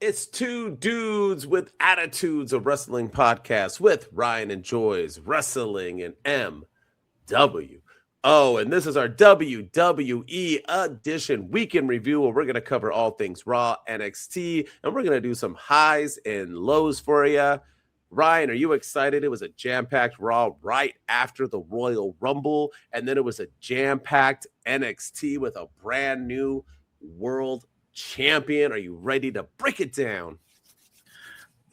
It's two dudes with attitudes, of wrestling podcast with Ryan enjoys wrestling and MW. Oh, and this is our WWE edition weekend review where we're going to cover all things Raw, NXT, and we're going to do some highs and lows for you. Ryan, are you excited? It was a jam-packed Raw right after the Royal Rumble, and then it was a jam-packed NXT with a brand new world champion. Are you ready to break it down?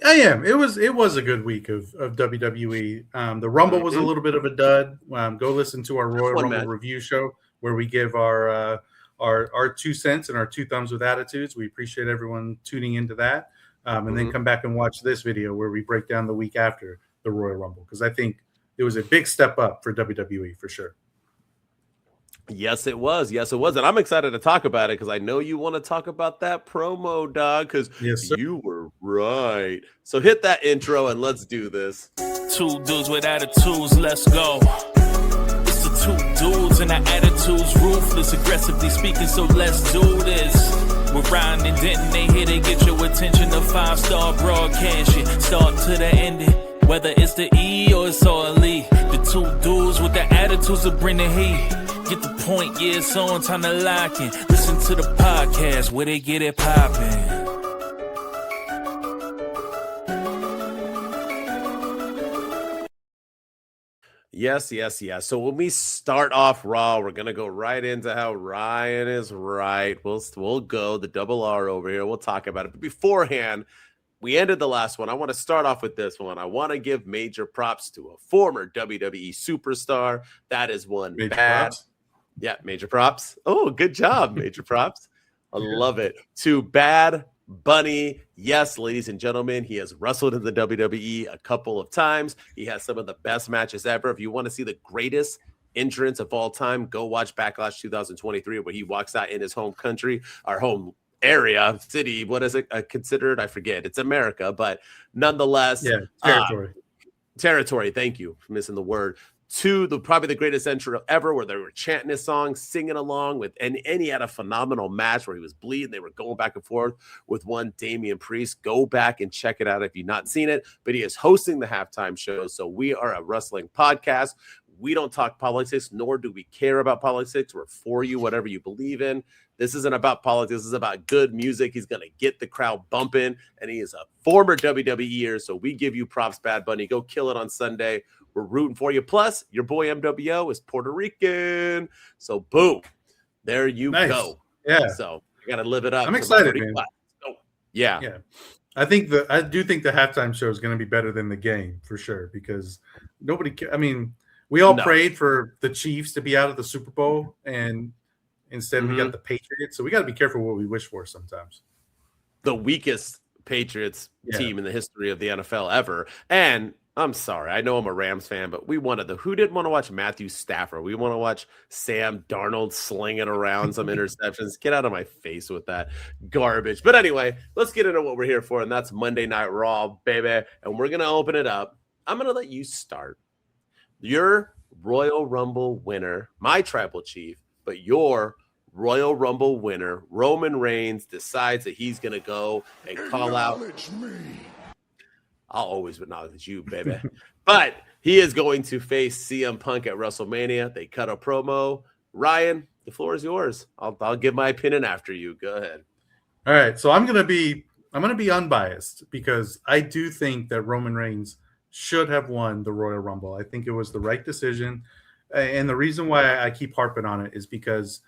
I am. It was a good week of WWE. The Rumble was a little bit of a dud. Go listen to our Royal Rumble review show where we give our 2 cents and our 2 thumbs with attitudes. We appreciate everyone tuning into that. And then come back and watch this video where we break down the week after the Royal Rumble, because I think it was a big step up for WWE for sure. Yes, it was. Yes, it was. And I'm excited to talk about it because I know you want to talk about that promo, dog, because you were right. So hit that intro and let's do this. Two dudes with attitudes, let's go. It's the two dudes and the attitudes, ruthless, aggressively speaking, so let's do this. With Ryan and Denton, they here to get your attention. The 5-star broadcast shit, start to the ending. Whether it's the E or it's all E. The two dudes with the attitudes that bring the heat. Get the point, yeah, it's on, time to lock in. Listen to the podcast where they get it poppin'. Yes. So when we start off Raw, we're going to go right into how Ryan is right. We'll go the double R over here. We'll talk about it. But beforehand, we ended the last one. I want to start off with this one. I want to give major props to a former WWE superstar. That is one major bad. Props. Yeah, major props. Oh, good job, major props. I love it. To Bad Bunny. Yes, ladies and gentlemen, he has wrestled in the WWE a couple of times. He has some of the best matches ever. If you want to see the greatest entrance of all time, go watch Backlash 2023, where he walks out in his home country, our home area, city. What is it considered? I forget. It's America, but nonetheless. Yeah, territory. Territory. Thank you for missing the word. To probably the greatest intro ever, where they were chanting his song, singing along with, and he had a phenomenal match where he was bleeding. They were going back and forth with one Damian Priest. Go back and check it out if you've not seen it. But he is hosting the halftime show. So we are a wrestling podcast. We don't talk politics, nor do we care about politics. We're for you, whatever you believe in. This isn't about politics. This is about good music. He's going to get the crowd bumping, and he is a former WWEer. So we give you props, Bad Bunny. Go kill it on Sunday. We're rooting for you. Plus, your boy MWO is Puerto Rican. So, boom. There you go. Yeah. So, I got to live it up. I'm excited, man. Oh, yeah. I do think the halftime show is going to be better than the game for sure, because we all prayed for the Chiefs to be out of the Super Bowl, and instead we got the Patriots. So we got to be careful what we wish for sometimes. The weakest Patriots team in the history of the NFL ever. And I'm sorry, I know I'm a Rams fan, but who didn't want to watch Matthew Stafford? We want to watch Sam Darnold slinging around some interceptions. Get out of my face with that garbage. But anyway, let's get into what we're here for, and that's Monday Night Raw, baby. And we're going to open it up. I'm going to let you start. Your Royal Rumble winner, my tribal chief, but your Royal Rumble winner, Roman Reigns, decides that he's going to go and call out. Me. I'll always acknowledge you, baby. But he is going to face CM Punk at WrestleMania. They cut a promo. Ryan, the floor is yours. I'll give my opinion after you. Go ahead. All right. So I'm gonna be unbiased, because I do think that Roman Reigns should have won the Royal Rumble. I think it was the right decision. And the reason why I keep harping on it is because,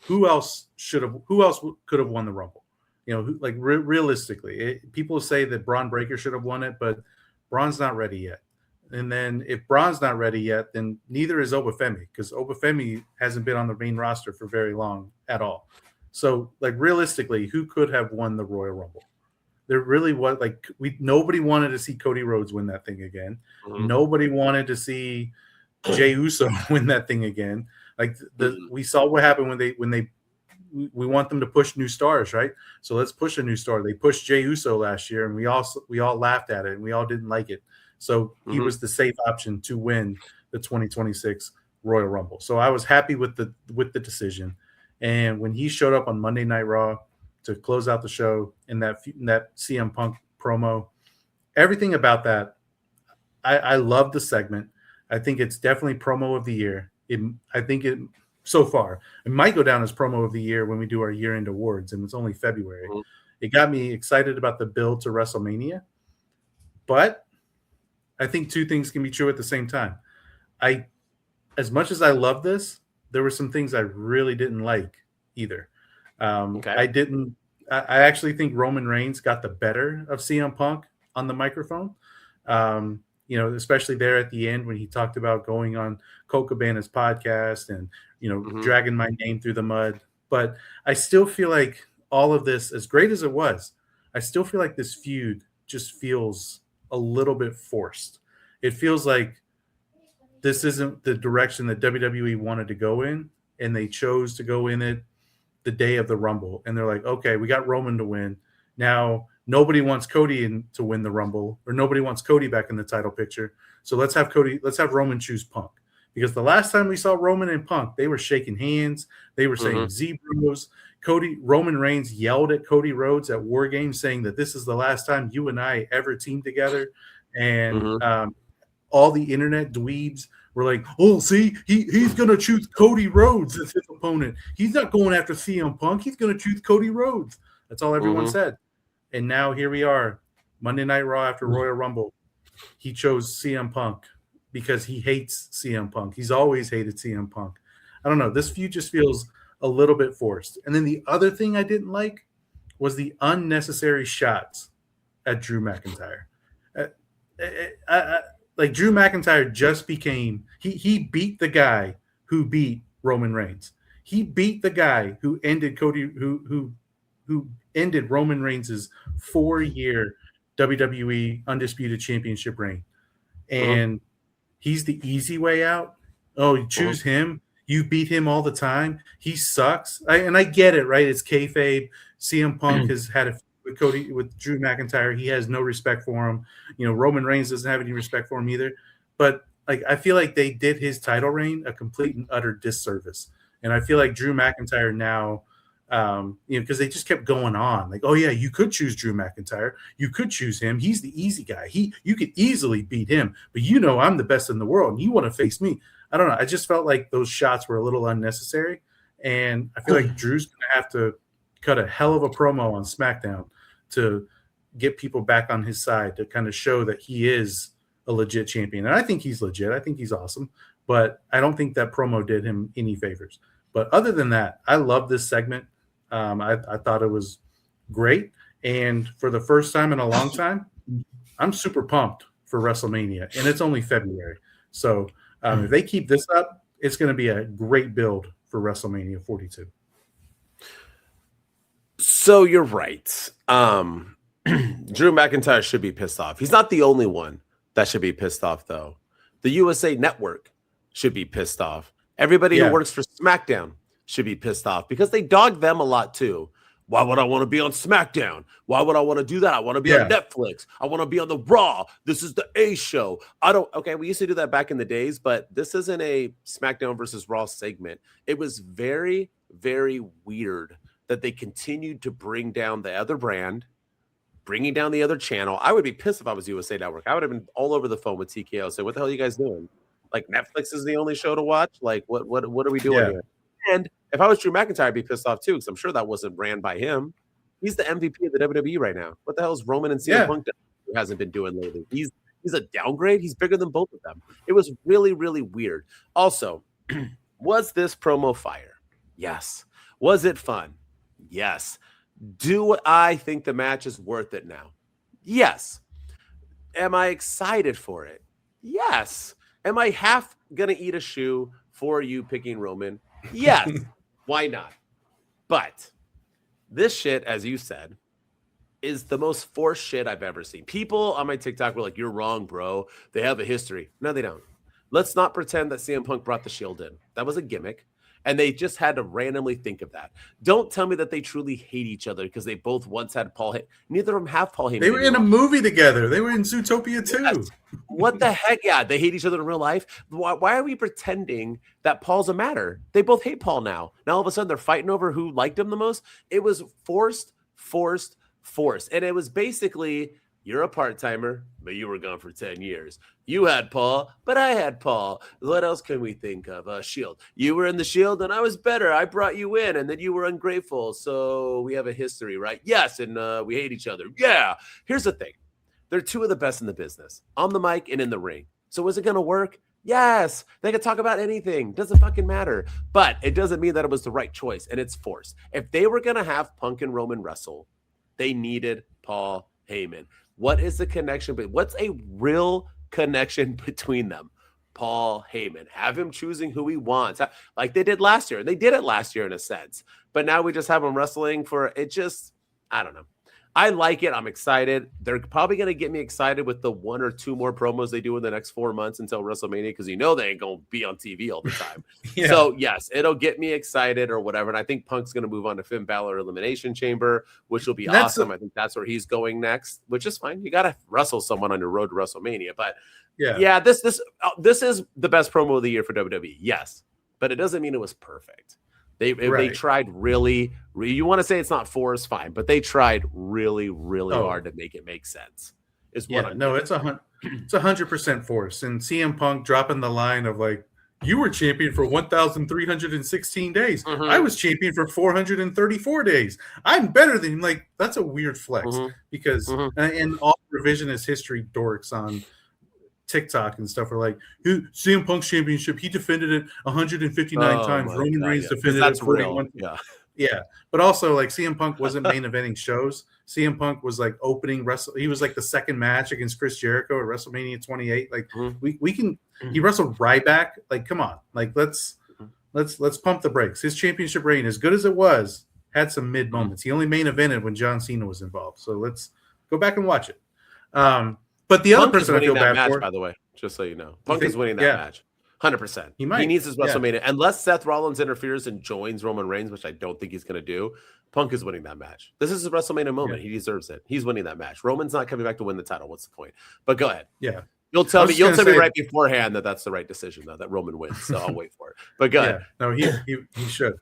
who else could have won the Rumble? Realistically, people say that Braun Breaker should have won it, but Braun's not ready yet. And then if Braun's not ready yet, then neither is Obafemi, because Obafemi hasn't been on the main roster for very long at all. So, realistically, who could have won the Royal Rumble? There really was nobody wanted to see Cody Rhodes win that thing again. Mm-hmm. Nobody wanted to see Jey Uso win that thing again. We saw what happened when they we want them to push new stars, right? So let's push a new star. They pushed Jey Uso last year, and we all laughed at it, and we all didn't like it. So he was the safe option to win the 2026 Royal Rumble. So I was happy with the decision. And when he showed up on Monday Night Raw, to close out the show in that CM Punk promo. Everything about that, I love the segment. I think it's definitely promo of the year. I think so far, it might go down as promo of the year when we do our year-end awards, and it's only February. Mm-hmm. It got me excited about the build to WrestleMania, but I think two things can be true at the same time. As much as I love this, there were some things I really didn't like either. Okay. I actually think Roman Reigns got the better of CM Punk on the microphone. Especially there at the end when he talked about going on Colt Cabana's podcast and, dragging my name through the mud. But I still feel like all of this, as great as it was, I still feel like this feud just feels a little bit forced. It feels like this isn't the direction that WWE wanted to go in, and they chose to go in it the day of the Rumble. And they're like, okay, we got Roman to win. Now nobody wants Cody to win the Rumble, or nobody wants Cody back in the title picture. So let's have Roman choose Punk. Because the last time we saw Roman and Punk, they were shaking hands. They were saying Zebros. Roman Reigns yelled at Cody Rhodes at War Games saying that this is the last time you and I ever teamed together. And all the internet dweebs were like, oh, see, he's going to choose Cody Rhodes as his opponent. He's not going after CM Punk. He's going to choose Cody Rhodes. That's all everyone said. And now here we are, Monday Night Raw after Royal Rumble. He chose CM Punk because he hates CM Punk. He's always hated CM Punk. I don't know. This feud just feels a little bit forced. And then the other thing I didn't like was the unnecessary shots at Drew McIntyre. Like Drew McIntyre just became he beat the guy who beat Roman Reigns. He beat the guy who ended who ended Roman Reigns' 4-year WWE Undisputed Championship reign. And he's the easy way out. Oh, you choose him. You beat him all the time. He sucks. I get it, right? It's kayfabe. CM Punk has had a with Drew McIntyre. He has no respect for him. Roman Reigns doesn't have any respect for him either. But I feel like they did his title reign a complete and utter disservice. And I feel like Drew McIntyre now, because they just kept going on. Like, oh yeah, you could choose Drew McIntyre. You could choose him. He's the easy guy. You could easily beat him. But I'm the best in the world, and you want to face me. I don't know. I just felt like those shots were a little unnecessary, and I feel like Drew's going to have to cut a hell of a promo on SmackDown to get people back on his side to kind of show that he is a legit champion. And I think he's legit. I think he's awesome. But I don't think that promo did him any favors. But other than that, I love this segment. I thought it was great. And for the first time in a long time, I'm super pumped for WrestleMania. And it's only February. So if they keep this up, it's going to be a great build for WrestleMania 42. So you're right. Drew McIntyre should be pissed off. He's not the only one that should be pissed off, though. The USA Network should be pissed off. Everybody who works for SmackDown should be pissed off because they dog them a lot, too. Why would I want to be on SmackDown? Why would I want to do that? I want to be on Netflix. I want to be on the Raw. This is the A show. Okay, we used to do that back in the days, but this isn't a SmackDown versus Raw segment. It was very, very weird that they continued to bring down the other brand, bringing down the other channel. I would be pissed if I was USA Network. I would have been all over the phone with TKO. Say, what the hell are you guys doing? Like, Netflix is the only show to watch? Like, what are we doing here? And if I was Drew McIntyre, I'd be pissed off too, because I'm sure that wasn't ran by him. He's the MVP of the WWE right now. What the hell is Roman and CM Punk who hasn't been doing lately? He's a downgrade. He's bigger than both of them. It was really, really weird. Also, was this promo fire? Yes. Was it fun? Yes. Do I think the match is worth it now? Yes. Am I excited for it? Yes. Am I half going to eat a shoe for you picking Roman? Yes. Why not? But this shit, as you said, is the most forced shit I've ever seen. People on my TikTok were like, you're wrong, bro. They have a history. No, they don't. Let's not pretend that CM Punk brought the Shield in. That was a gimmick. And they just had to randomly think of that. Don't tell me that they truly hate each other because they both once had Paul Heyman. Neither of them have Paul Heyman. They were in a movie together. They were in Zootopia too. Yes. What the heck? Yeah, they hate each other in real life. Why are we pretending that Paul's a matter? They both hate Paul now. Now all of a sudden they're fighting over who liked him the most. It was forced forced. And it was basically, you're a part-timer, but you were gone for 10 years. You had Paul, but I had Paul. What else can we think of? Shield. You were in the Shield, and I was better. I brought you in, and then you were ungrateful. So we have a history, right? Yes, and we hate each other. Yeah. Here's the thing. They're two of the best in the business, on the mic and in the ring. So is it going to work? Yes. They could talk about anything. Doesn't fucking matter. But it doesn't mean that it was the right choice, and it's forced. If they were going to have Punk and Roman wrestle, they needed Paul Heyman. What is the connection? But what's a real connection between them? Paul Heyman. Have him choosing who he wants, like they did last year. They did it last year in a sense, but now we just have him wrestling for it. Just, I don't know. I like it. I'm excited. They're probably going to get me excited with the 1 or 2 more promos they do in the next 4 months until WrestleMania, because they ain't going to be on TV all the time. Yeah. So, yes, it'll get me excited or whatever. And I think Punk's going to move on to Finn Balor Elimination Chamber, which will be awesome. I think that's where he's going next, which is fine. You got to wrestle someone on your road to WrestleMania. But, yeah, this is the best promo of the year for WWE. Yes, but it doesn't mean it was perfect. They tried really, you want to say it's not forced, fine, but they tried really, really hard to make it make sense. It's 100% forced. And CM Punk dropping the line of like, you were champion for 1,316 days. Mm-hmm. I was champion for 434 days. I'm better than him. Like, that's a weird flex because and all revisionist history dorks on TikTok and stuff are like, CM Punk's championship, he defended it 159 times. Roman Reigns defended it 41 times. Yeah. But also, like, CM Punk wasn't main eventing shows. CM Punk was like opening he was like the second match against Chris Jericho at WrestleMania 28. Like we can he wrestled Ryback. Like, come on. Like, let's pump the brakes. His championship reign, as good as it was, had some mid moments. He only main evented when John Cena was involved. So let's go back and watch it. But the other person I feel bad for, by the way, just so you know, Punk is winning that match, 100%. He needs his WrestleMania, unless Seth Rollins interferes and joins Roman Reigns, which I don't think he's going to do. Punk is winning that match. This is his WrestleMania moment. He deserves it. He's winning that match. Roman's not coming back to win the title. What's the point? But go ahead. Yeah, you'll tell me right beforehand that that's the right decision, though, that Roman wins. So I'll wait for it. But go ahead. No, he should.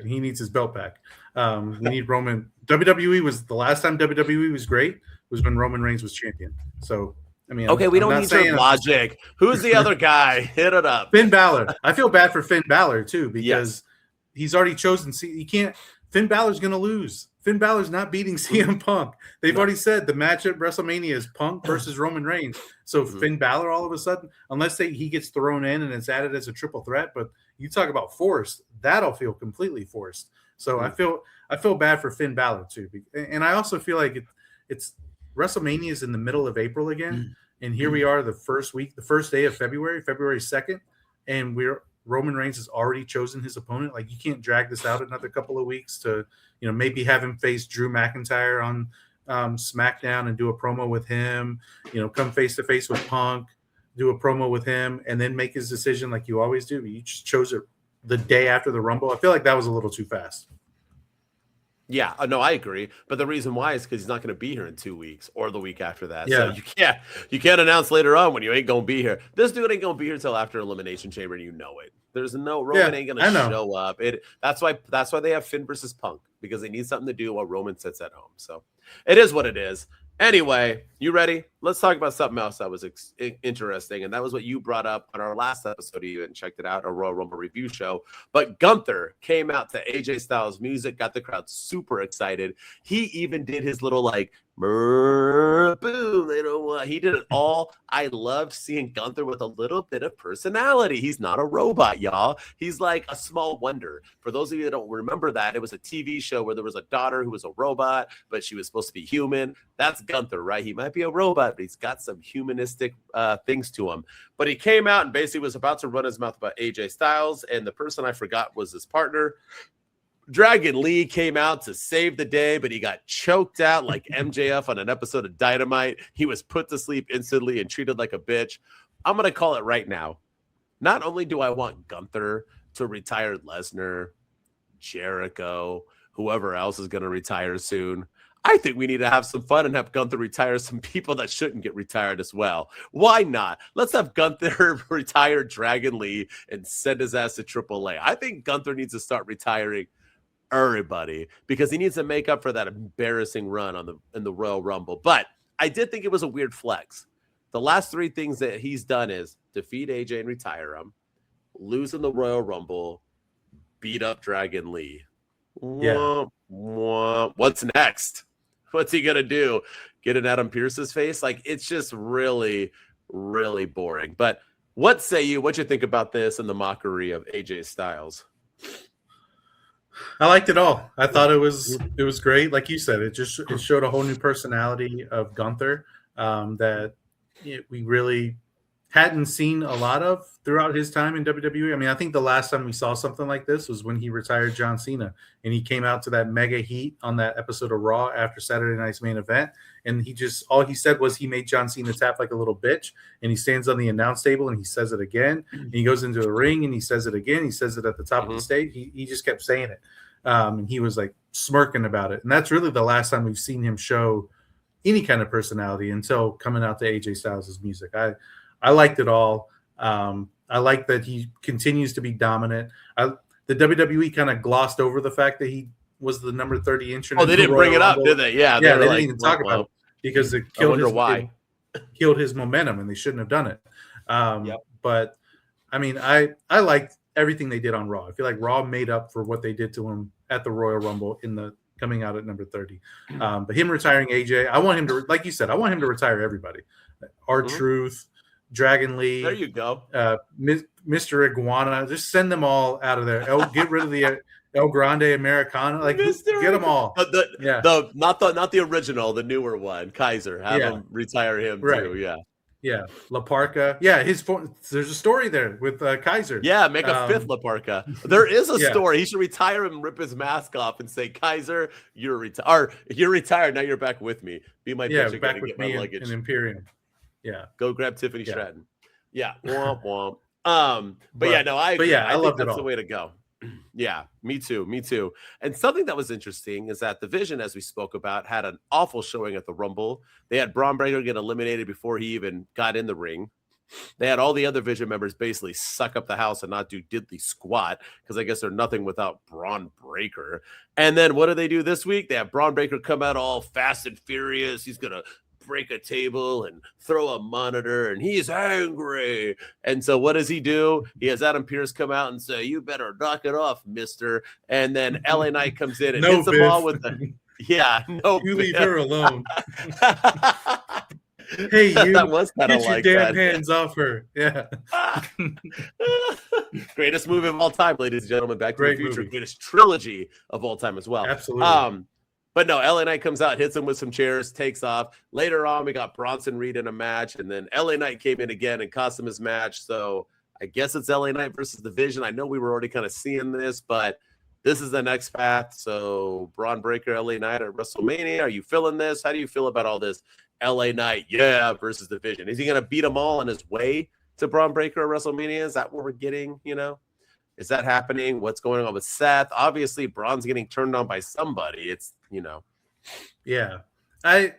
He needs his belt back. We need Roman. WWE was the last time WWE was great was when Roman Reigns was champion. So. I mean, okay, we don't need your logic. Who's the other guy? Hit it up. Finn Balor. I feel bad for Finn Balor too because he's already chosen. He can't. Finn Balor's going to lose. Finn Balor's not beating CM Punk. They've already said the match at WrestleMania is Punk versus Roman Reigns. So Finn Balor, all of a sudden, unless he gets thrown in and it's added as a triple threat, but you talk about forced, that'll feel completely forced. So I feel bad for Finn Balor too, and I also feel like it's WrestleMania is in the middle of April again. And here we are the first day of February 2nd, and Roman Reigns has already chosen his opponent. Like, you can't drag this out another couple of weeks to, maybe have him face Drew McIntyre on SmackDown and do a promo with him, come face to face with Punk, do a promo with him, and then make his decision like you always do. You just chose it the day after the Rumble. I feel like that was a little too fast. Yeah, no, I agree. But the reason why is because he's not going to be here in 2 weeks or the week after that. Yeah. So you can't announce later on when you ain't going to be here. This dude ain't going to be here till after Elimination Chamber, and you know it. There's no Roman ain't going to show up. That's why they have Finn versus Punk, because they need something to do while Roman sits at home. So it is what it is. Anyway, you ready? Let's talk about something else that was interesting, and that was what you brought up on our last episode. You even checked it out, our Royal Rumble review show. But Gunther came out to AJ Styles' music, got the crowd super excited. He even did his little like boom, he did it all. I love seeing Gunther with a little bit of personality. He's not a robot, y'all. He's like a small wonder. For those of you that don't remember that, it was a TV show where there was a daughter who was a robot, but she was supposed to be human. That's Gunther, right? He might be a robot, but he's got some humanistic things to him. But he came out and basically was about to run his mouth about AJ Styles, and the person I forgot was his partner. Dragon Lee came out to save the day, but he got choked out like MJF on an episode of Dynamite. He was put to sleep instantly and treated like a bitch. I'm going to call it right now. Not only do I want Gunther to retire Lesnar, Jericho, whoever else is going to retire soon, I think we need to have some fun and have Gunther retire some people that shouldn't get retired as well. Why not? Let's have Gunther retire Dragon Lee and send his ass to AAA. I think Gunther needs to start retiring everybody, because he needs to make up for that embarrassing run in the Royal Rumble. But I did think it was a weird flex. The last 3 things that he's done is defeat AJ and retire him, lose in the Royal Rumble, beat up Dragon Lee. Yeah. What's next? What's he gonna do? Get in Adam Pearce's face? Like, it's just really, really boring. But what say you? What you think about this and the mockery of AJ Styles? I liked it all. I thought it was great. Like you said, it showed a whole new personality of Gunther that we really hadn't seen a lot of throughout his time in WWE. I mean, I think the last time we saw something like this was when he retired John Cena, and he came out to that mega heat on that episode of Raw after Saturday Night's Main Event, and all he said was he made John Cena tap like a little bitch, and he stands on the announce table and he says it again, and he goes into the ring and he says it again, he says it at the top of the stage, he just kept saying it, and he was like smirking about it, and that's really the last time we've seen him show any kind of personality until coming out to AJ Styles' music. I liked it all. I like that he continues to be dominant. The WWE kind of glossed over the fact that he was the number 30 entrant. Oh, they didn't bring it up, did they? Yeah, they didn't even talk about it because it killed his momentum, and they shouldn't have done it. But I mean, I liked everything they did on Raw. I feel like Raw made up for what they did to him at the Royal Rumble coming out at number 30. But him retiring AJ, I want him to, like you said, I want him to retire everybody. R-Truth, Dragon Lee. There you go. Mr. Iguana. Just send them all out of there. Get rid of the El Grande Americana. Like, get them all. Not the original, the newer one, Kaiser. Have him retire him too. Yeah. Yeah, La Parca. Yeah, there's a story there with Kaiser. Yeah, make a 5th La Parca. There is a story. He should retire him, rip his mask off, and say, "Kaiser, you're retired. Now you're back with me. Be my bitch. Back with me in Imperium. Yeah, go grab Tiffany Stratton. Yeah, womp womp. But yeah, no, I agree. I think that's the way to go. Yeah, me too. And something that was interesting is that the Vision, as we spoke about, had an awful showing at the Rumble. They had Braun Breaker get eliminated before he even got in the ring. They had all the other Vision members basically suck up the house and not do diddly squat, because I guess they're nothing without Braun Breaker. And then what do they do this week? They have Braun Breaker come out all fast and furious. He's going to break a table and throw a monitor, and he's angry. And so what does he do? He has Adam Pearce come out and say, "You better knock it off, mister." And then LA Knight comes in and hits them all with the you leave her alone. Hey, you that was kind of like your damn hands off her. Yeah. Greatest movie of all time, ladies and gentlemen. Back to the Future. Movie. Greatest trilogy of all time as well. Absolutely. But no, LA Knight comes out, hits him with some chairs, takes off. Later on, we got Bronson Reed in a match, and then LA Knight came in again and cost him his match. So I guess it's LA Knight versus the Vision. I know we were already kind of seeing this, but this is the next path. So Braun Breaker, LA Knight at WrestleMania. Are you feeling this? How do you feel about all this? LA Knight, versus the Vision. Is he going to beat them all on his way to Braun Breaker at WrestleMania? Is that what we're getting, Is that happening? What's going on with Seth? Obviously, Braun's getting turned on by somebody. It's, Yeah. I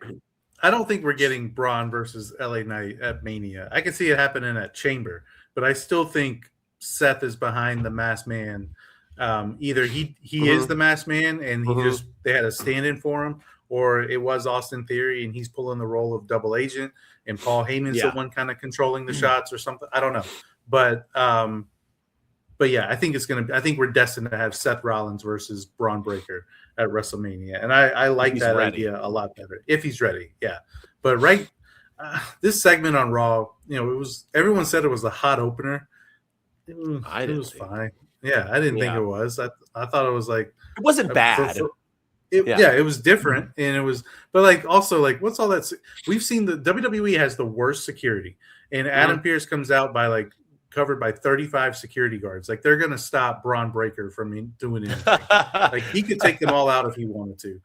don't think we're getting Braun versus LA Knight at Mania. I can see it happening at Chamber, but I still think Seth is behind the Masked Man. Either he is the Masked Man and they had a stand-in for him, or it was Austin Theory and he's pulling the role of double agent and Paul Heyman's the one kind of controlling the shots or something. I don't know. But yeah, I think we're destined to have Seth Rollins versus Braun Breaker at WrestleMania. And I like that idea a lot better if he's ready. Yeah. But this segment on Raw, everyone said it was a hot opener. It was fine. Yeah, I didn't think it was. I thought it was like, it wasn't bad. It was different, and it was, but also what's all that? We've seen the WWE has the worst security, and Adam Pearce comes out by covered by 35 security guards. They're gonna stop Braun Breaker from doing anything. He could take them all out if he wanted to.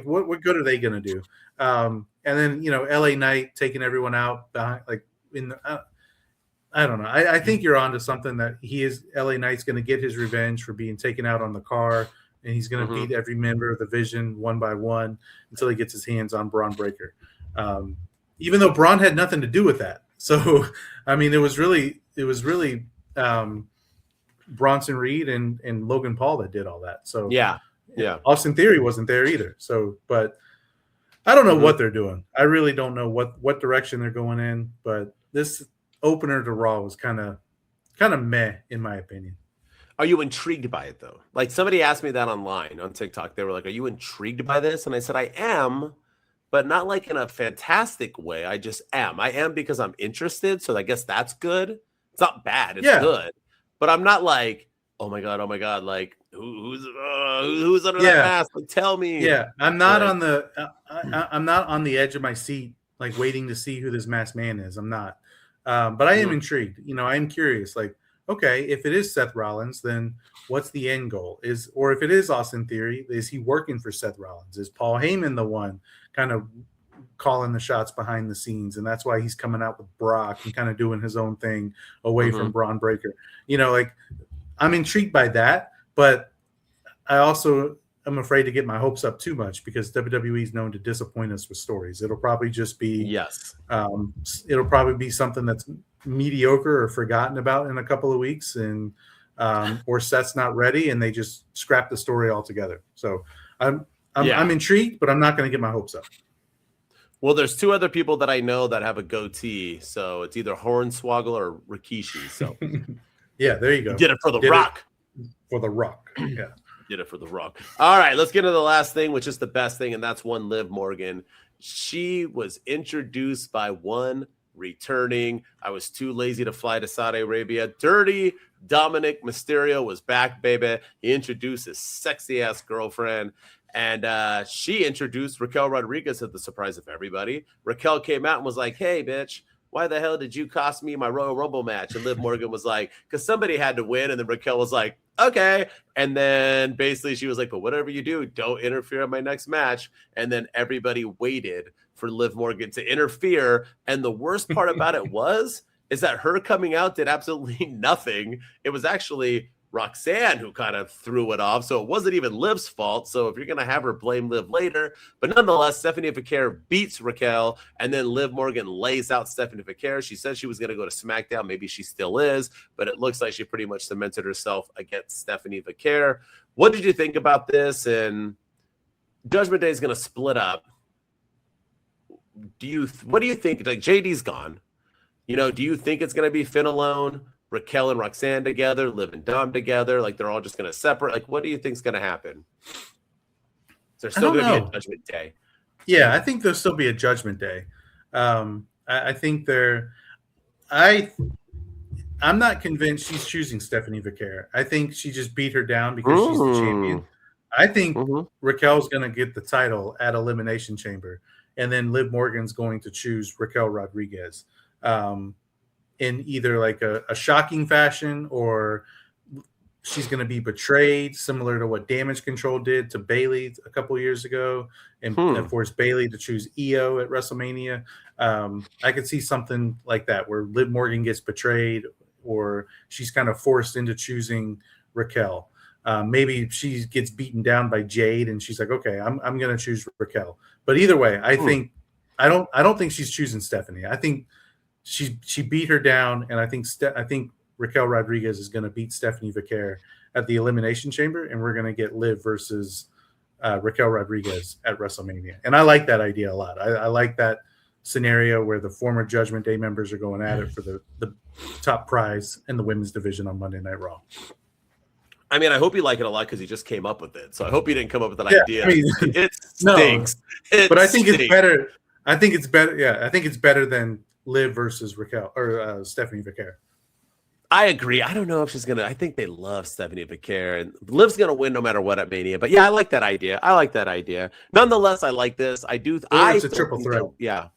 What good are they gonna do? And then LA Knight taking everyone out behind, I don't know. I think you're onto something that LA Knight's going to get his revenge for being taken out on the car, and he's going to beat every member of the Vision one by one until he gets his hands on Braun Breaker. Even though Braun had nothing to do with that. So, I mean, it was really Bronson Reed and Logan Paul that did all that. So, Yeah. Austin Theory wasn't there either. So, but I don't know what they're doing. I really don't know what direction they're going in. But this opener to Raw was kind of meh, in my opinion. Are you intrigued by it, though? Like, somebody asked me that online on TikTok. They were like, are you intrigued by this? And I said, I am, but not like in a fantastic way. I just am. I am because I'm interested. So I guess that's good. It's not bad. It's good. But I'm not like, oh my God. Like, who's under that mask? Like, tell me. Yeah, I'm not on the I'm not on the edge of my seat, like waiting to see who this masked man is. I'm not. But I am intrigued. I am curious. Like, okay, if it is Seth Rollins, then what's the end goal? Or if it is Austin Theory, is he working for Seth Rollins? Is Paul Heyman the one kind of calling the shots behind the scenes, and that's why he's coming out with Brock and kind of doing his own thing away from Braun Breaker? Like, I'm intrigued by that, but I also am afraid to get my hopes up too much because WWE is known to disappoint us with stories. It'll probably just be it'll probably be something that's mediocre or forgotten about in a couple of weeks, and or Seth's not ready and they just scrap the story altogether. So I'm intrigued, but I'm not going to get my hopes up. Well, there's two other people that I know that have a goatee, so it's either Hornswoggle or Rikishi. So yeah, there you go. Did it for the Rock. For the Rock. Yeah. Did it for the Rock. All right, let's get into the last thing, which is the best thing, and that's one Liv Morgan. She was introduced by one returning. I was too lazy to fly to Saudi Arabia. Dirty Dominik Mysterio was back, baby. He introduced his sexy-ass girlfriend, and she introduced Raquel Rodriguez to the surprise of everybody. Raquel came out and was like, hey, bitch, why the hell did you cost me my Royal Rumble match? And Liv Morgan was like, because somebody had to win. And then Raquel was like, okay. And then basically she was like, but whatever you do, don't interfere in my next match. And then everybody waited for Liv Morgan to interfere. And the worst part about it is that her coming out did absolutely nothing. It was actually Roxanne who kind of threw it off. So it wasn't even Liv's fault. So if you're going to have her blame Liv later, but nonetheless, Stephanie Vaquer beats Raquel, and then Liv Morgan lays out Stephanie Vaquer. She said she was going to go to SmackDown. Maybe she still is, but it looks like she pretty much cemented herself against Stephanie Vaquer. What did you think about this? And Judgment Day is going to split up. What do you think? Like, JD's gone. Do you think it's going to be Finn alone, Raquel and Roxanne together, Liv and Dom together? Like, they're all just going to separate? Like, what do you think's going to happen? Is there still going to be a Judgment Day? Yeah, I think there'll still be a Judgment Day. I think I'm not convinced she's choosing Stephanie Vaquer. I think she just beat her down because she's the champion. I think Raquel's going to get the title at Elimination Chamber, and then Liv Morgan's going to choose Raquel Rodriguez. In either like a shocking fashion, or she's going to be betrayed, similar to what Damage Control did to Bayley a couple of years ago, and forced Bayley to choose Io at WrestleMania. I could see something like that where Liv Morgan gets betrayed, or she's kind of forced into choosing Raquel. Maybe she gets beaten down by Jade, and she's like, "Okay, I'm going to choose Raquel." But either way, I don't think she's choosing Stephanie. I think she beat her down, and I think Raquel Rodriguez is going to beat Stephanie Vaquer at the Elimination Chamber, and we're going to get Liv versus Raquel Rodriguez at WrestleMania. And I like that idea a lot. I like that scenario where the former Judgment Day members are going at it for the top prize in the women's division on Monday Night Raw. I mean, I hope you like it a lot because he just came up with it. So I hope you didn't come up with that idea. I mean, it stinks. But I think it's better. I think it's better. Yeah, I think it's better than Liv versus Raquel or Stephanie Vaquer. I agree. I don't know if she's going to. I think they love Stephanie Vaquer, and Liv's going to win no matter what at Mania. But yeah, I like that idea. Nonetheless, I like this. I do. It's a triple threat. Yeah.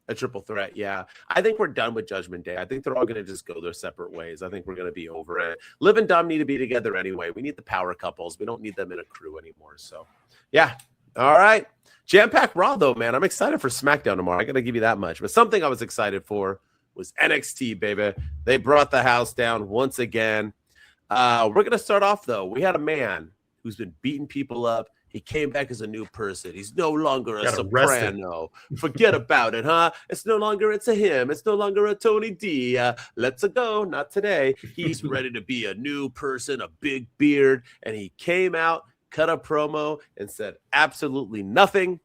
A triple threat, yeah. I think we're done with Judgment Day. I think they're all going to just go their separate ways. I think we're going to be over it. Liv and Dom need to be together anyway. We need the power couples. We don't need them in a crew anymore. So, yeah. All right. Jam-packed Raw, though, man. I'm excited for SmackDown tomorrow. I got to give you that much. But something I was excited for was NXT, baby. They brought the house down once again. We're going to start off, though. We had a man who's been beating people up. He came back as a new person. He's no longer a soprano. Forget about it, huh? It's no longer a him. It's no longer a Tony D. Let's go. Not today. He's ready to be a new person, a big beard. And he came out cut a promo and said absolutely nothing.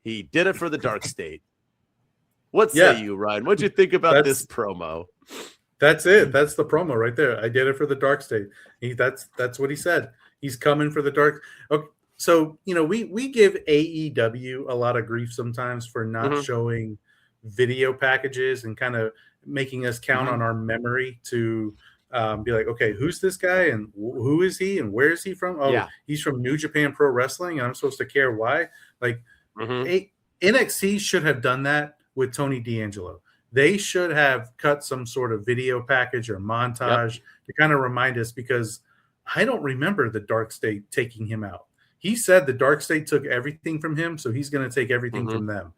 He did it for the Dark State. What say you, Ryan? What'd you think about this promo? That's it. That's the promo right there. I did it for the Dark State. That's what he said. He's coming for the Dark. Okay. So, we give AEW a lot of grief sometimes for not showing video packages and kind of making us count on our memory to be like, okay, who's this guy and who is he and where is he from? Oh, he's from New Japan Pro Wrestling, and I'm supposed to care why? Like, NXT should have done that with Tony D'Angelo. They should have cut some sort of video package or montage to kind of remind us, because I don't remember the Dark State taking him out. He said the Dark State took everything from him, so he's going to take everything from them.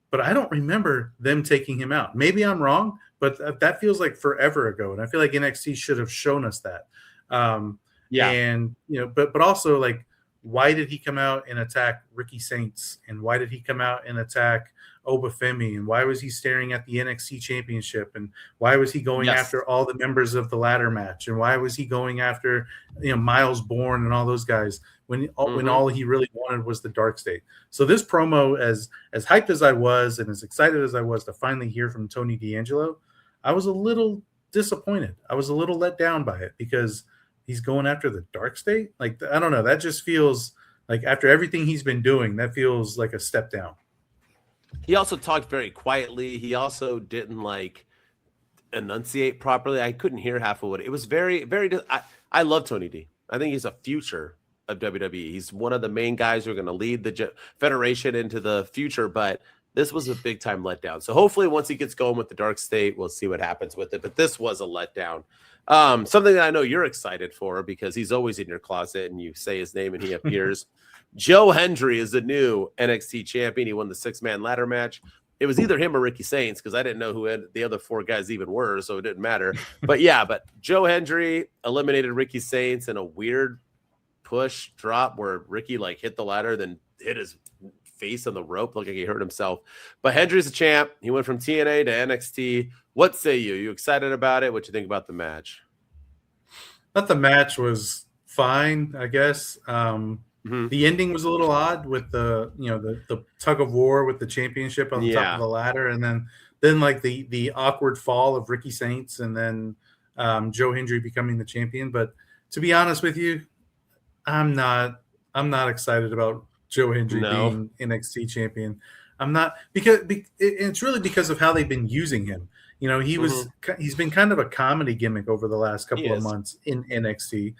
But I don't remember them taking him out. Maybe I'm wrong, but that feels like forever ago, and I feel like NXT should have shown us that. And but also, like, why did he come out and attack Ricky Saints, and why did he come out and attack Obafemi, and why was he staring at the NXT championship, and why was he going after all the members of the ladder match, and why was he going after Miles Bourne and all those guys when all he really wanted was the Dark State? So this promo, as hyped as I was and as excited as I was to finally hear from Tony D'Angelo, I was a little disappointed. I was a little let down by it, because he's going after the Dark State. Like, I don't know, that just feels like, after everything he's been doing, that feels like a step down. He also talked very quietly. He also didn't enunciate properly. I couldn't hear half of it. It was very, very. I love Tony D. I think he's a future of WWE. He's one of the main guys who are going to lead the Federation into the future. But this was a big time letdown. So hopefully, once he gets going with the Dark State, we'll see what happens with it. But this was a letdown. Something that I know you're excited for, because he's always in your closet and you say his name and he appears. Joe Hendry is the new NXT champion. He won the 6-man ladder match. It was either him or Ricky Saints, because I didn't know who the other 4 guys even were, so it didn't matter. But Joe Hendry eliminated Ricky Saints in a weird push drop where Ricky hit the ladder, then hit his face on the rope, looked like he hurt himself. But Hendry's a champ. He went from TNA to NXT. What say you? You excited about it? What you think about the match? I thought the match was fine, I guess. The ending was a little odd with the tug of war with the championship on the top of the ladder, and then the awkward fall of Ricky Saints, and then Joe Hendry becoming the champion. But to be honest with you, I'm not excited about Joe Hendry being NXT champion. I'm not, because it's really because of how they've been using him. He's been kind of a comedy gimmick over the last couple of months in NXT.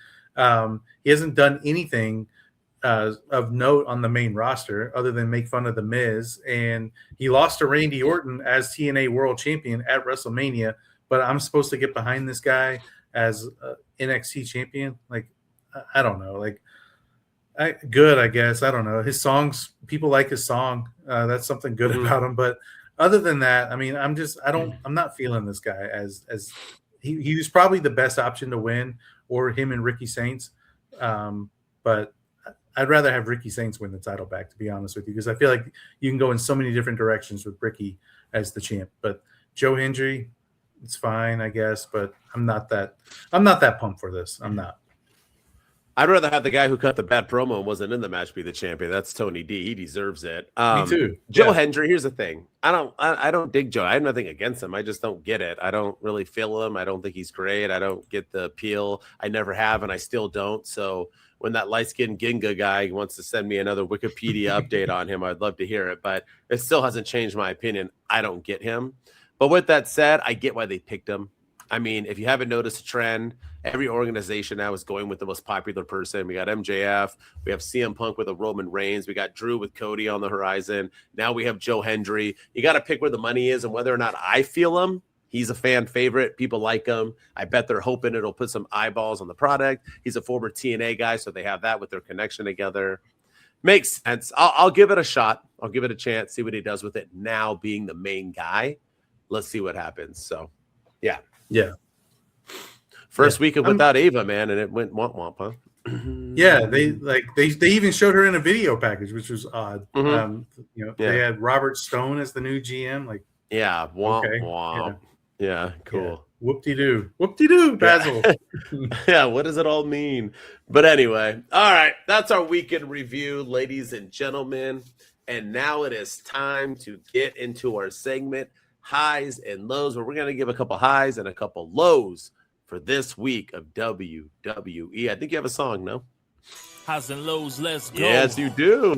He hasn't done anything of note on the main roster other than make fun of The Miz, and he lost to Randy Orton as TNA World Champion at WrestleMania. But I'm supposed to get behind this guy as NXT champion? Like, I don't know. Like, good, I guess. I don't know. His songs, people like his song. That's something good about him. But other than that, I mean, I'm not feeling this guy as he was probably the best option to win, or him and Ricky Saints. But I'd rather have Ricky Saints win the title back, to be honest with you, because I feel like you can go in so many different directions with Ricky as the champ. But Joe Hendry, it's fine, I guess, but I'm not that pumped for this. I'm not. I'd rather have the guy who cut the bad promo and wasn't in the match be the champion. That's Tony D. He deserves it. Me too. Joe Hendry, here's the thing. I don't dig Joe. I have nothing against him. I just don't get it. I don't really feel him. I don't think he's great. I don't get the appeal. I never have, and I still don't. So when that light-skinned Ginga guy wants to send me another Wikipedia update on him, I'd love to hear it. But it still hasn't changed my opinion. I don't get him. But with that said, I get why they picked him. I mean, if you haven't noticed a trend, every organization now is going with the most popular person. We got MJF. We have CM Punk with a Roman Reigns. We got Drew with Cody on the horizon. Now we have Joe Hendry. You got to pick where the money is and whether or not I feel him. He's a fan favorite. People like him. I bet they're hoping it'll put some eyeballs on the product. He's a former TNA guy, so they have that with their connection together. Makes sense. I'll give it a shot. I'll give it a chance, see what he does with it now being the main guy. Let's see what happens. So, yeah. Yeah. First weekend without Ava, man, and it went womp womp, huh? Yeah, they even showed her in a video package, which was odd. They had Robert Stone as the new GM. Like, womp womp. Yeah, cool. Yeah. Whoop-de-doo, Basil. Yeah, what does it all mean? But anyway, all right, that's our weekend review, ladies and gentlemen. And now it is time to get into our segment, highs and lows, where we're going to give a couple highs and a couple lows for this week of WWE. I think you have a song, no? Highs and lows, let's go. Yes, you do.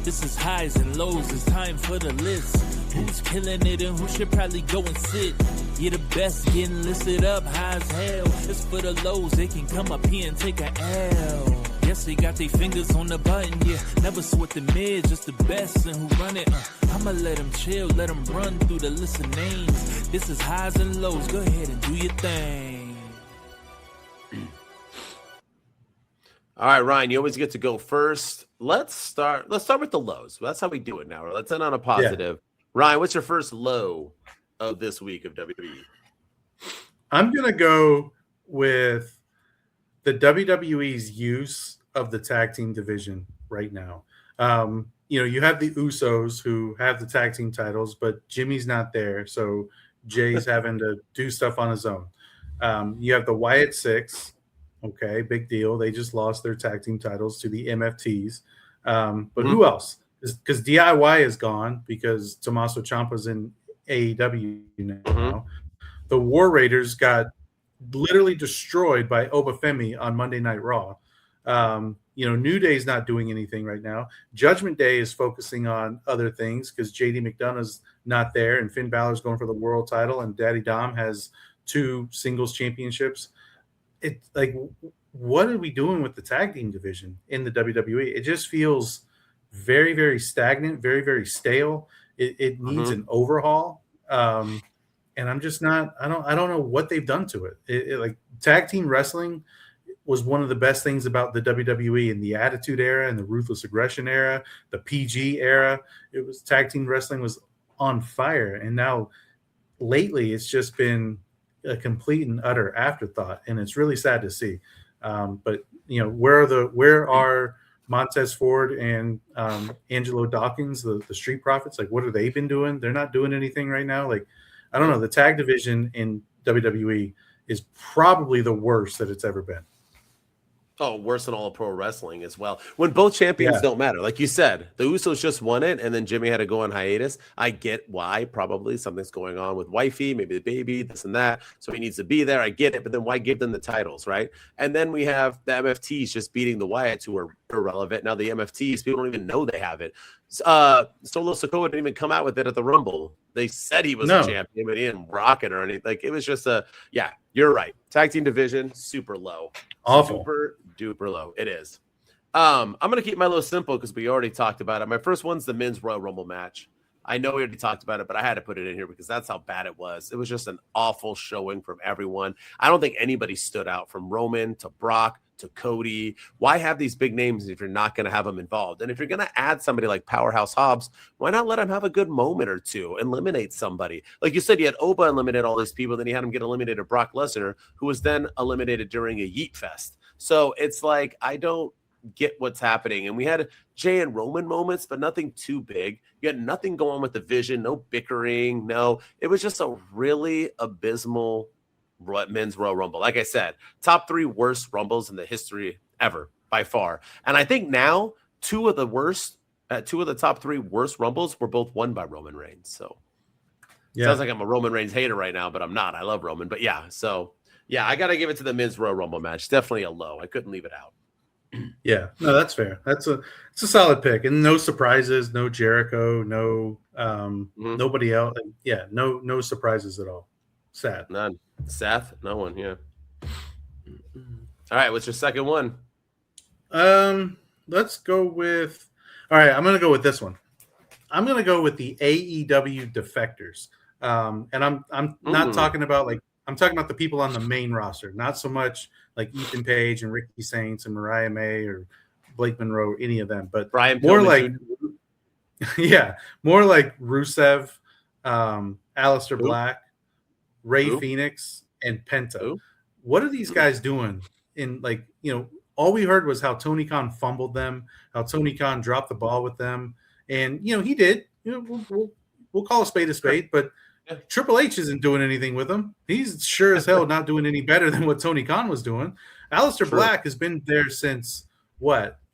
This is highs and lows, it's time for the list. Who's killing it and who should probably go and sit? You're the best, getting listed up high as hell. It's for the lows, they can come up here and take a L. Yes, they got their fingers on the button, yeah. Never sweat the mid, just the best and who run it. I'ma let them chill, let them run through the list of names. This is highs and lows, go ahead and do your thing. All right, Ryan, you always get to go first. Let's start with the lows. That's how we do it now. Let's end on a positive. Yeah. Ryan, what's your first low of this week of WWE? I'm going to go with the WWE's use of the tag team division right now. You have the Usos who have the tag team titles, but Jimmy's not there, so Jay's having to do stuff on his own. You have the Wyatt Six. Okay, big deal. They just lost their tag team titles to the MFTs. But who else? Because DIY is gone because Tommaso Ciampa's in AEW now. The War Raiders got literally destroyed by Obafemi on Monday Night Raw. New Day's not doing anything right now. Judgment Day is focusing on other things because JD McDonough's not there and Finn Balor's going for the world title and Daddy Dom has 2 singles championships. It's like, what are we doing with the tag team division in the WWE? It just feels very, very stagnant, very, very stale. It needs an overhaul. And I'm just not, I don't know what they've done to it. Like tag team wrestling was one of the best things about the WWE in the Attitude Era and the Ruthless Aggression Era, the PG era. It was tag team wrestling was on fire. And now lately it's just been a complete and utter afterthought. And it's really sad to see. But where are Montez Ford and Angelo Dawkins, the Street Profits? Like, what have they been doing? They're not doing anything right now. Like, I don't know. The tag division in WWE is probably the worst that it's ever been. Oh, worse than all of pro wrestling as well. When both champions don't matter. Like you said, the Usos just won it, and then Jimmy had to go on hiatus. I get why. Probably something's going on with wifey, maybe the baby, this and that. So he needs to be there. I get it. But then why give them the titles, right? And then we have the MFTs just beating the Wyatts, who are irrelevant. Now the MFTs, people don't even know they have it. Solo Sikoa didn't even come out with it at the Rumble. They said he was a champion, but he didn't rock it or anything. Like, it was just you're right. Tag team division, super low. Awful. Super duper low. It is. I'm going to keep my low simple because we already talked about it. My first one's the men's Royal Rumble match. I know we already talked about it, but I had to put it in here because that's how bad it was. It was just an awful showing from everyone. I don't think anybody stood out, from Roman to Brock to Cody. Why have these big names if you're not going to have them involved? And if you're going to add somebody like Powerhouse Hobbs, why not let him have a good moment or two, eliminate somebody? Like you said, you had Oba eliminate all these people, then you had him get eliminated Brock Lesnar, who was then eliminated during a Yeet Fest. So it's like, I don't get what's happening. And we had Jay and Roman moments, but nothing too big. You had nothing going on with the Vision, no bickering, no. It was just a really abysmal men's Royal Rumble. Like I said, top 3 worst Rumbles in the history ever, by far. And I think now 2 of the top 3 worst Rumbles were both won by Roman Reigns. So sounds like I'm a Roman Reigns hater right now, but I'm not. I love Roman. But I got to give it to the men's Royal Rumble match. Definitely a low. I couldn't leave it out. Yeah, no, that's fair. It's a solid pick, and no surprises, no Jericho, no nobody else. Yeah, no surprises at all. Sad. None. Seth? No one. Yeah. All right. What's your second one? Let's go with. All right, I'm gonna go with this one. I'm gonna go with the AEW defectors. And I'm not talking about I'm talking about the people on the main roster, not so much like Ethan Page and Ricky Saints and Mariah May or Blake Monroe, any of them, but Brian more Pillman, more like Rusev, Aleister Black, Ray Phoenix, and Penta. What are these guys doing? All we heard was how Tony Khan fumbled them, how Tony Khan dropped the ball with them, and he did. We'll call a spade, but Triple H isn't doing anything with him. He's sure as hell not doing any better than what Tony Khan was doing. Aleister Black has been there since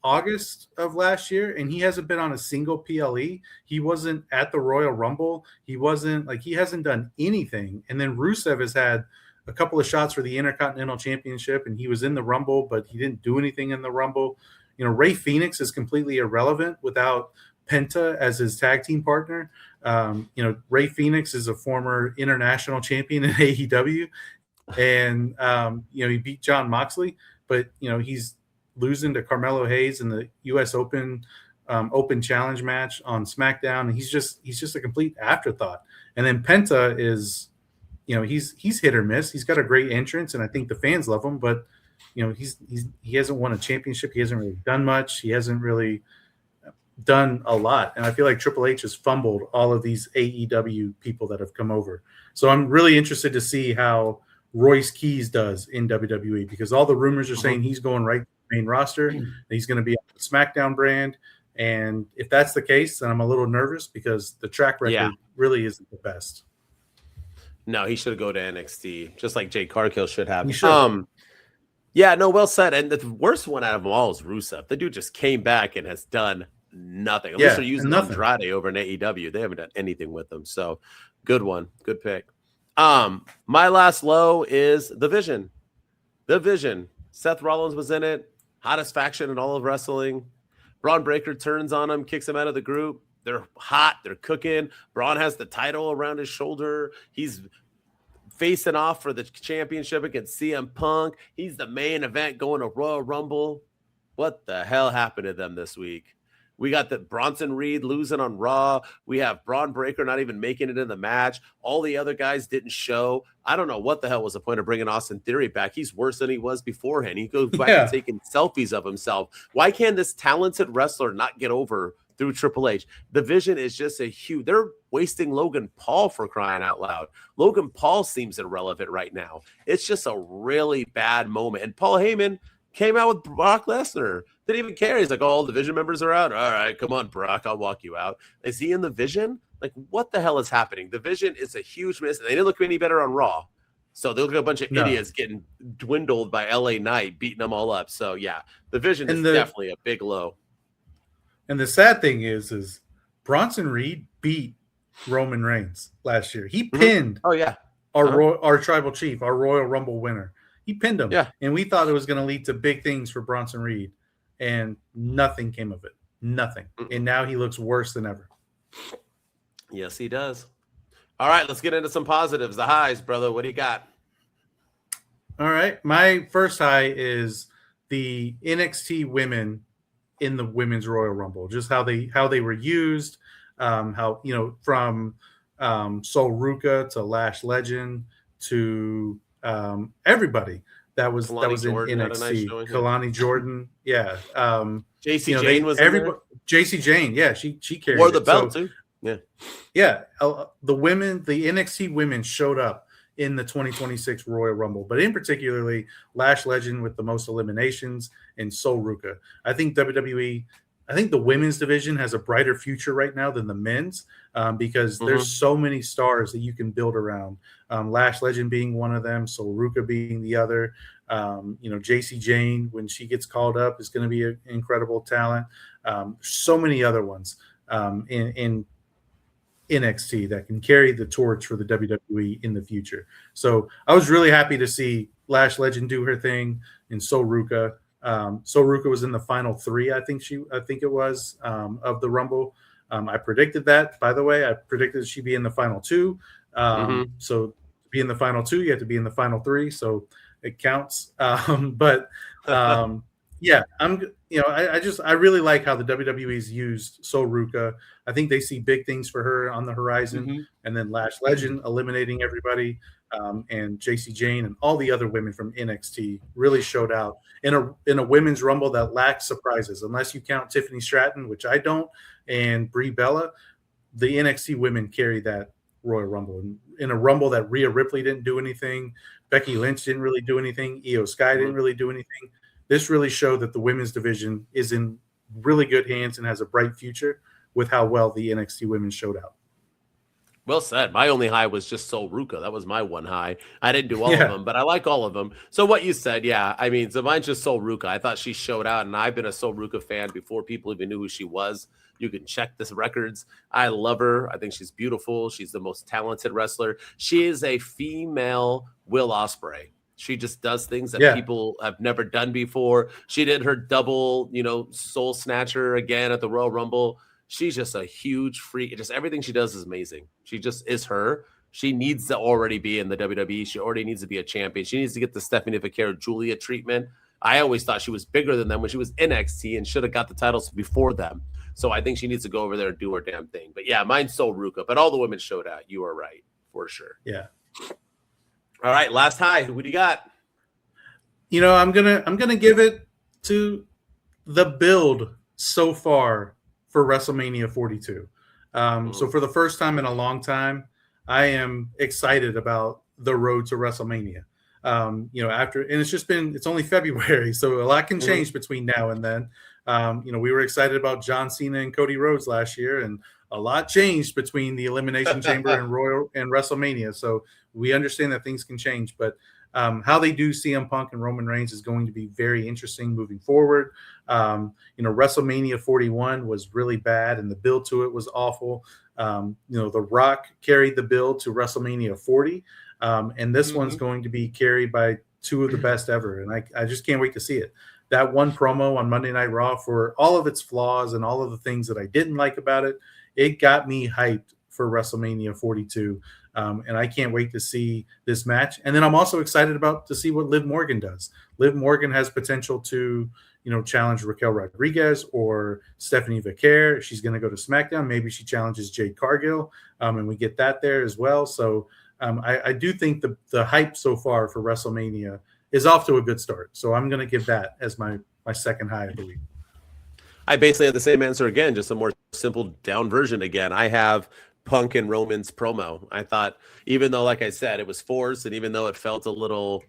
August of last year, and he hasn't been on a single PLE. He wasn't at the Royal Rumble. He hasn't done anything. And then Rusev has had a couple of shots for the Intercontinental Championship, and he was in the Rumble, but he didn't do anything in the Rumble. Ray Phoenix is completely irrelevant without Penta as his tag team partner. Ray Phoenix is a former international champion in AEW, and he beat John Moxley, but he's losing to Carmelo Hayes in the U.S. Open Challenge match on SmackDown, and he's just a complete afterthought. And then Penta is, he's hit or miss. He's got a great entrance, and I think the fans love him, but he hasn't won a championship. He hasn't really done much. He hasn't really done a lot. And I feel like Triple H has fumbled all of these AEW people that have come over. So I'm really interested to see how Royce Keys does in WWE, because all the rumors are saying he's going right to the main roster. He's going to be on the SmackDown brand. And if that's the case, then I'm a little nervous because the track record really isn't the best. No, he should go to NXT, just like Jay Cargill should have. He should. Yeah, no, well said. And the worst one out of them all is Rusev. The dude just came back and has done nothing. At least they're using Andrade over in AEW. They haven't done anything with them. So good one. Good pick. My last low is The Vision. The Vision. Seth Rollins was in it. Hottest faction in all of wrestling. Braun Breaker turns on him, kicks him out of the group. They're hot. They're cooking. Braun has the title around his shoulder. He's facing off for the championship against CM Punk. He's the main event going to Royal Rumble. What the hell happened to them this week? We got the Bronson Reed losing on Raw. We have Braun Breaker not even making it in the match. All the other guys didn't show. I don't know what the hell was the point of bringing Austin Theory back. He's worse than he was beforehand. He goes back and taking selfies of himself. Why can't this talented wrestler not get over through Triple H? The Vision is just a huge. They're wasting Logan Paul, for crying out loud. Logan Paul seems irrelevant right now. It's just a really bad moment. And Paul Heyman came out with Brock Lesnar. Didn't even care. He's like, all the Vision members are out. All right, come on, Brock. I'll walk you out. Is he in the Vision? Like, what the hell is happening? The Vision is a huge miss. They didn't look any better on Raw. So they look like a bunch of idiots getting dwindled by LA Knight, beating them all up. So, yeah, the Vision is definitely a big low. And the sad thing is Bronson Reed beat Roman Reigns last year. He pinned our tribal chief, our Royal Rumble winner. He pinned him. Yeah. And we thought it was going to lead to big things for Bronson Reed. And nothing came of it. Nothing. And now he looks worse than ever. Yes, he does. All right, let's get into some positives. The highs, brother. What do you got? All right. My first high is the NXT women in the Women's Royal Rumble. Just how they were used, from Sol Ruka to Lash Legend to everybody that was in NXT. Kalani Jordan, JC Jane was everybody. JC Jane, she carried. Wore the belt too. The NXT women showed up in the 2026 Royal Rumble, but in particularly Lash Legend with the most eliminations and Sol Ruka. I think WWE. I think the women's division has a brighter future right now than the men's because there's so many stars that you can build around. Lash Legend being one of them, Sol Ruka being the other. JC Jane, when she gets called up, is going to be an incredible talent. So many other ones in NXT that can carry the torch for the WWE in the future. So I was really happy to see Lash Legend do her thing in Sol Ruka. Sol Ruka was in the final three, I think it was, of the Rumble. I predicted that, by the way. I predicted she'd be in the final two. So to be in the final two, you have to be in the final three, so it counts. I really like how the WWE's used Sol Ruka. I think they see big things for her on the horizon, and then Lash Legend eliminating everybody. And JC Jane and all the other women from NXT really showed out in a women's rumble that lacks surprises, unless you count Tiffany Stratton, which I don't, and Brie Bella. The NXT women carried that Royal Rumble, and in a rumble that Rhea Ripley didn't do anything, Becky Lynch didn't really do anything, Io Sky didn't really do anything. This really showed that the women's division is in really good hands and has a bright future with how well the NXT women showed out. Well said. My only high was just Sol Ruka. That was my one high. I didn't do all of them, but I like all of them. So what you said, yeah. I mean, so mine's just Sol Ruka. I thought she showed out, and I've been a Sol Ruka fan before people even knew who she was. You can check the records. I love her. I think she's beautiful. She's the most talented wrestler. She is a female Will Ospreay. She just does things that people have never done before. She did her double, soul snatcher again at the Royal Rumble. She's just a huge freak. Just everything she does is amazing. She just is her. She needs to already be in the WWE. She already needs to be a champion. She needs to get the Stephanie Vaquer Julia treatment. I always thought she was bigger than them when she was NXT and should have got the titles before them. So I think she needs to go over there and do her damn thing. But yeah, mine's Sol Ruka. But all the women showed out. You are right, for sure. Yeah. All right, last high. Who do you got? I'm gonna give it to the build so far for WrestleMania 42. So for the first time in a long time, I am excited about the road to WrestleMania. And it's only February, so a lot can change between now and then. We were excited about John Cena and Cody Rhodes last year, and a lot changed between the Elimination Chamber and WrestleMania. So we understand that things can change, but how they do CM Punk and Roman Reigns is going to be very interesting moving forward. WrestleMania 41 was really bad, and the build to it was awful. The Rock carried the build to WrestleMania 40, and this one's going to be carried by two of the best ever, and I just can't wait to see it. That one promo on Monday Night Raw, for all of its flaws and all of the things that I didn't like about it, it got me hyped for WrestleMania 42. And I can't wait to see this match. And then I'm also excited to see what Liv Morgan does. Liv Morgan has potential to, challenge Raquel Rodriguez or Stephanie Vaquer. She's going to go to SmackDown. Maybe she challenges Jade Cargill, and we get that there as well. So I do think the hype so far for WrestleMania is off to a good start. So I'm going to give that as my second high of the week. I basically have the same answer again, just a more simple down version again. I have Punk and Roman's promo. I thought, even though, like I said, it was forced, and even though it felt a little,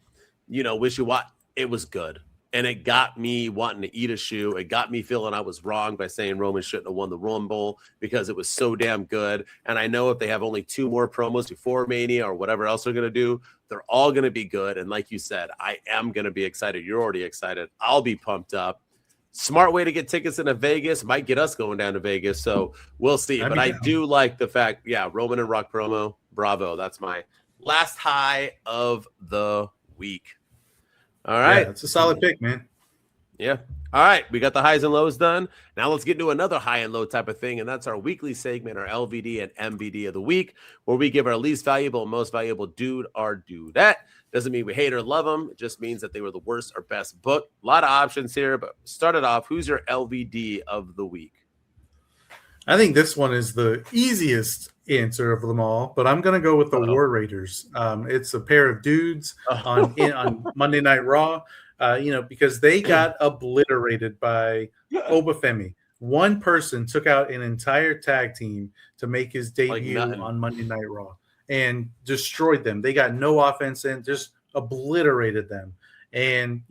wishy-washy, it was good. And it got me wanting to eat a shoe. It got me feeling I was wrong by saying Roman shouldn't have won the Rumble because it was so damn good. And I know if they have only 2 more promos before Mania or whatever else they're going to do, they're all going to be good. And like you said, I am going to be excited. You're already excited. I'll be pumped up. Smart way to get tickets into Vegas. Might get us going down to Vegas. So we'll see. But I do like the fact, Roman and Rock promo. Bravo. That's my last high of the week. All right. It's a solid pick, man. Yeah. All right. We got the highs and lows done. Now let's get into another high and low type of thing. And that's our weekly segment, our LVD and MVD of the week, where we give our least valuable and most valuable dude or dudette. Doesn't mean we hate or love them. It just means that they were the worst or best book. A lot of options here, but start it off. Who's your LVD of the week? I think this one is the easiest answer of them all, but I'm going to go with the War Raiders. It's a pair of dudes on Monday Night Raw, because they got obliterated by Obafemi. One person took out an entire tag team to make his debut on Monday Night Raw and destroyed them. They got no offense in, just obliterated them. And,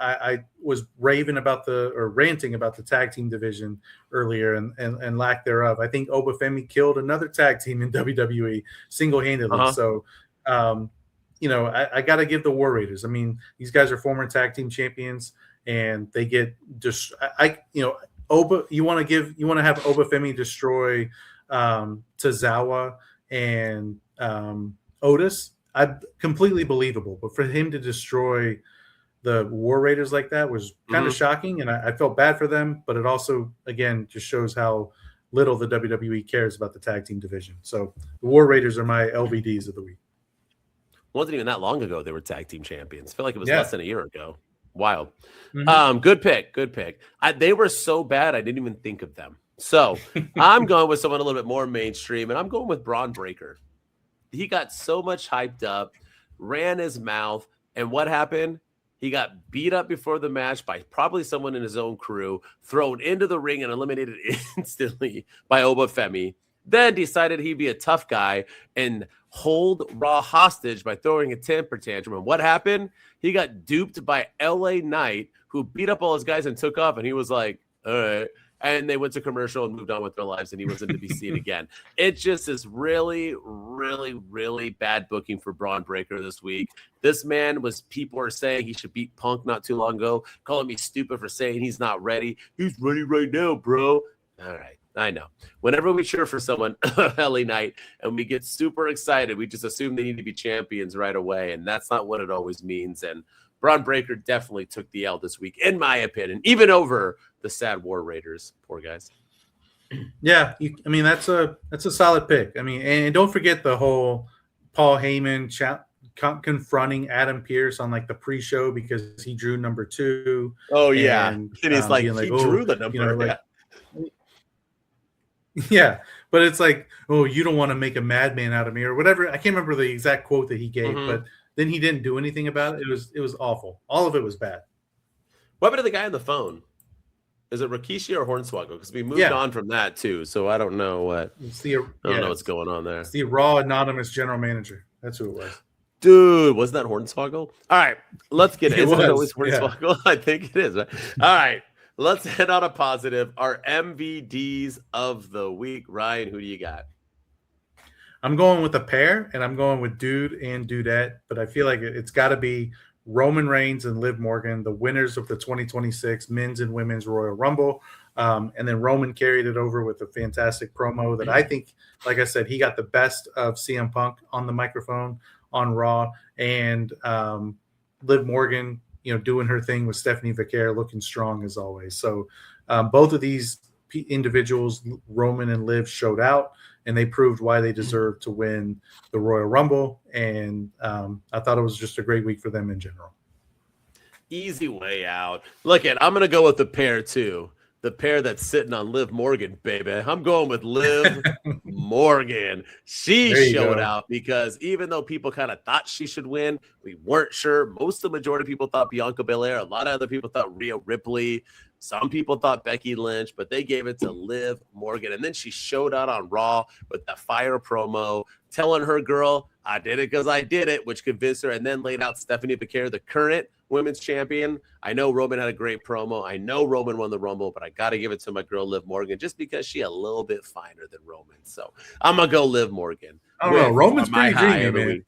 I was ranting about the tag team division earlier and lack thereof. I think Obafemi killed another tag team in WWE single-handedly. So, I got to give the War Raiders. I mean, these guys are former tag team champions, and they get just, you want to have Obafemi destroy Tozawa and Otis. Completely believable. But for him to destroy the War Raiders like that was kind of shocking, and I felt bad for them, but it also, again, just shows how little the WWE cares about the tag team division. So the War Raiders are my LVDs of the week. Wasn't even that long ago they were tag team champions. I feel like it was less than a year ago. Wild. Good pick. They were so bad I didn't even think of them. So I'm going with someone a little bit more mainstream, and I'm going with Braun Breaker. He got so much hyped up, ran his mouth, and what happened? He got beat up before the match by probably someone in his own crew, thrown into the ring and eliminated instantly by Obafemi. Then decided he'd be a tough guy and hold Raw hostage by throwing a temper tantrum. And what happened? He got duped by LA Knight, who beat up all his guys and took off. And he was like, all right. and they went to commercial and moved on with their lives, and he wasn't to be seen again. It just is really, really, really bad booking for Braun Breaker this week. This man people are saying he should beat Punk not too long ago, calling me stupid for saying he's not ready. He's ready right now, bro. All right. I know. Whenever we cheer for someone LA Knight and we get super excited, we just assume they need to be champions right away, and that's not what it always means. And Braun Breaker definitely took the L this week, in my opinion, even over the sad War Raiders. Poor guys. Yeah, I mean that's a solid pick. I mean, and don't forget the whole Paul Heyman confronting Adam Pearce on like the pre-show because he drew number 2. Oh yeah, and he's like, he drew the number. You know, like, yeah, but it's like, oh, you don't want to make a madman out of me or whatever. I can't remember the exact quote that he gave, but then he didn't do anything about it. It was awful. All of it was bad. What about the guy on the phone? Is it Rikishi or Hornswoggle? Because we moved on from that too, so I don't know what. I don't know what's going on there. It's the Raw anonymous general manager. That's who it was. Dude, wasn't that Hornswoggle? All right, let's get it. Is it always Hornswoggle? Yeah. I think it is. Right? All right. Let's head on a positive. Our MVDs of the week. Ryan, who do you got? I'm going with a pair, and I'm going with Dude and Dudette, but I feel like it's got to be Roman Reigns and Liv Morgan, the winners of the 2026 Men's and Women's Royal Rumble. And then Roman carried it over with a fantastic promo that I think, like I said, he got the best of CM Punk on the microphone on Raw, and Liv Morgan, doing her thing with Stephanie Vaquer, looking strong as always. So both of these individuals, Roman and Liv, showed out, and they proved why they deserve to win the Royal Rumble. And I thought it was just a great week for them in general. Easy way out. Look I'm going to go with the pair too. The pair that's sitting on Liv Morgan, baby. I'm going with Liv Morgan. She showed out because even though people kind of thought she should win, we weren't sure. Most of the majority of people thought Bianca Belair. A lot of other people thought Rhea Ripley. Some people thought Becky Lynch, but they gave it to Liv Morgan. And then she showed out on Raw with that fire promo, telling her girl, I did it because I did it, which convinced her, and then laid out Stephanie Vaquer, the current women's champion. I know Roman had a great promo. I know Roman won the Rumble, but I got to give it to my girl Liv Morgan just because she a little bit finer than Roman. So I'm going to go Liv Morgan. Oh, well, Roman's pretty dreamy, man.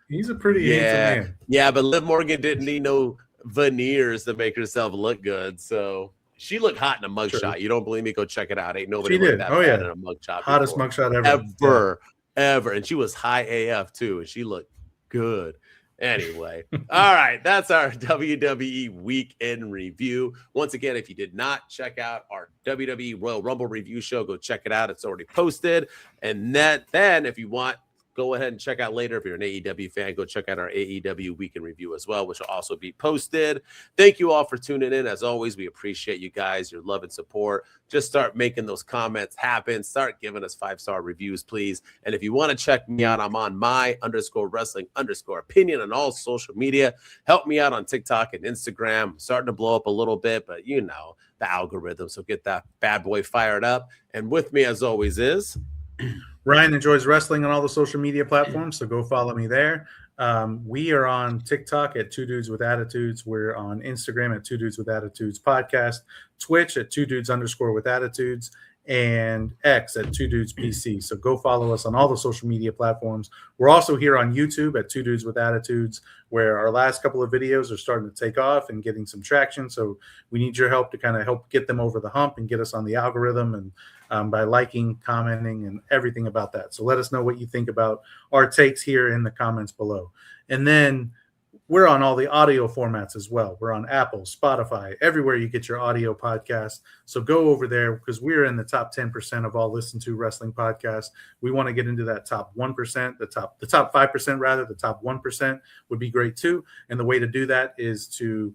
He's a pretty handsome man. Yeah, but Liv Morgan didn't need no veneers to make herself look good. So she looked hot in a mugshot. Sure. You don't believe me? Go check it out. Ain't nobody looked that bad in a mugshot. Hottest mugshot ever. And she was high AF too, and she looked good. Anyway, all right, that's our WWE Week in Review. Once again, if you did not check out our WWE Royal Rumble review show, go check it out. It's already posted. And then if you want, go ahead and check out later. If you're an AEW fan, go check out our AEW Week in Review as well, which will also be posted. Thank you all for tuning in. As always, we appreciate you guys, your love and support. Just start making those comments happen. Start giving us 5-star reviews, please. And if you want to check me out, I'm on my_wrestling_opinion on all social media. Help me out on TikTok and Instagram. I'm starting to blow up a little bit, but the algorithm. So get that bad boy fired up. And with me, as always, is Ryan enjoys wrestling on all the social media platforms, so go follow me there. We are on TikTok at 2 Dudes with Attitudes. We're on Instagram at 2 Dudes with Attitudes Podcast, Twitch at 2 Dudes_with Attitudes, and X at 2 Dudes PC. So go follow us on all the social media platforms. We're also here on YouTube at 2 Dudes with Attitudes, where our last couple of videos are starting to take off and getting some traction. So we need your help to kind of help get them over the hump and get us on the algorithm, and by liking, commenting, and everything about that. So let us know what you think about our takes here in the comments below. And then we're on all the audio formats as well. We're on Apple, Spotify, everywhere you get your audio podcast. So go over there because we're in the top 10% of all listened to wrestling podcasts. We want to get into that top 1%, the top 5% rather. The top 1% would be great too. And the way to do that is to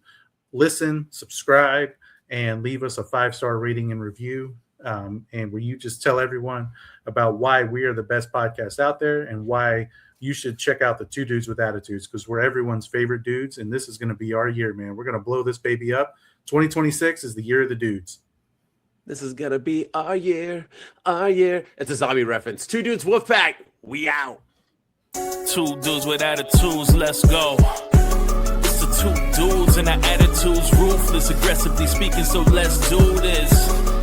listen, subscribe, and leave us a 5-star rating and review. And where you just tell everyone about why we are the best podcast out there and why you should check out the 2 Dudes with Attitudes, because we're everyone's favorite dudes. And this is going to be our year, man. We're going to blow this baby up. 2026 is the year of the dudes. This is going to be our year, our year. It's a zombie reference. 2 Dudes Wolfpack. We out. 2 dudes with attitudes. Let's go. It's the 2 dudes and our attitudes ruthless, aggressively speaking. So let's do this.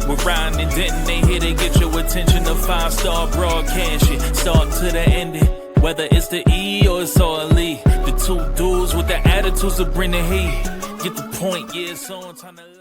We're riding in Denton, they here to get your attention. The 5-star broadcast shit, start to the ending. Whether it's the E or it's all Lee, the two dudes with the attitudes to bring the heat. Get the point, yeah, it's on time to